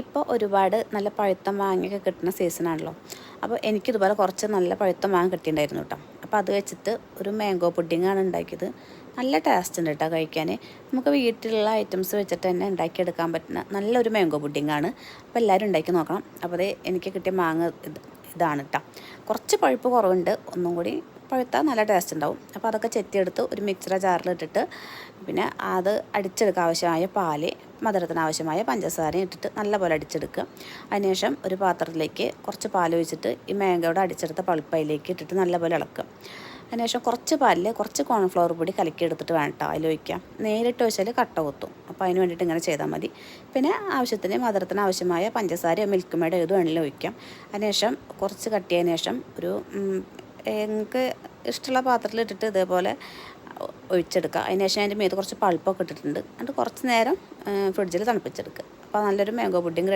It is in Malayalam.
ഇപ്പോൾ ഒരുപാട് നല്ല പഴുത്ത മാങ്ങയൊക്കെ കിട്ടുന്ന സീസണാണല്ലോ. അപ്പോൾ എനിക്കിതുപോലെ കുറച്ച് നല്ല പഴുത്ത മാങ്ങ കിട്ടിയിട്ടുണ്ടായിരുന്നു കേട്ടോ. അപ്പോൾ അത് വെച്ചിട്ട് ഒരു മാംഗോ പുഡിങ്ങാണ് ഉണ്ടാക്കിയത്. നല്ല ടേസ്റ്റ് ഉണ്ട് കേട്ടോ കഴിക്കാൻ. നമുക്ക് വീട്ടിലുള്ള ഐറ്റംസ് വെച്ചിട്ട് തന്നെ ഉണ്ടാക്കിയെടുക്കാൻ പറ്റുന്ന നല്ലൊരു മാംഗോ പുഡിങ്ങാണ്. അപ്പോൾ എല്ലാവരും ഉണ്ടാക്കി നോക്കണം. അപ്പോൾ അത് എനിക്ക് കിട്ടിയ മാങ്ങ ഇതാണ് കേട്ടോ. കുറച്ച് പഴുപ്പ് കുറവുണ്ട്, ഒന്നും കൂടി പഴുത്താൽ നല്ല ടേസ്റ്റ് ഉണ്ടാവും. അപ്പോൾ അതൊക്കെ ചെത്തിയെടുത്ത് ഒരു മിക്സറെ ജാറിലിട്ടിട്ട് പിന്നെ അത് അടിച്ചെടുക്കാൻ ആവശ്യമായ പാല്, മധുരത്തിന് ആവശ്യമായ പഞ്ചസാരയും ഇട്ടിട്ട് നല്ലപോലെ അടിച്ചെടുക്കുക. അതിനുശേഷം ഒരു പാത്രത്തിലേക്ക് കുറച്ച് പാൽ ഒഴിച്ചിട്ട് ഈ മാംഗോയുടെ അടിച്ചെടുത്ത പൾപ്പയിലേക്ക് ഇട്ടിട്ട് നല്ലപോലെ ഇളക്കുക. അതിനുശേഷം കുറച്ച് പാലിൽ കുറച്ച് കോൺഫ്ലവർ പൊടി കലക്കിയെടുത്തിട്ട് വേണം കേട്ടോ അതിൽ ഒഴിക്കാം. നേരിട്ട് ഒഴിച്ചാൽ കട്ട കൊത്തും. അപ്പോൾ അതിന് വേണ്ടിയിട്ട് ഇങ്ങനെ ചെയ്താൽ മതി. പിന്നെ ആവശ്യത്തിന് മധുരത്തിന് ആവശ്യമായ പഞ്ചസാര മിൽക്ക് മേഡ് ഏത് വേണമെങ്കിലും ഒഴിക്കാം. അതിനുശേഷം കുറച്ച് കട്ടിയതിന് ശേഷം ഒരു എനിക്ക് ഇഷ്ടമുള്ള പാത്രത്തിലിട്ടിട്ട് ഇതേപോലെ ഒഴിച്ചെടുക്കുക. അതിനുശേഷം അതിൻ്റെ മീത് കുറച്ച് പൾപ്പൊക്കെ ഇട്ടിട്ടുണ്ട്. എന്നിട്ട് കുറച്ച് നേരം ഫ്രിഡ്ജിൽ തണുപ്പിച്ചെടുക്കുക. അപ്പോൾ നല്ലൊരു മാംഗോ പുഡിങ്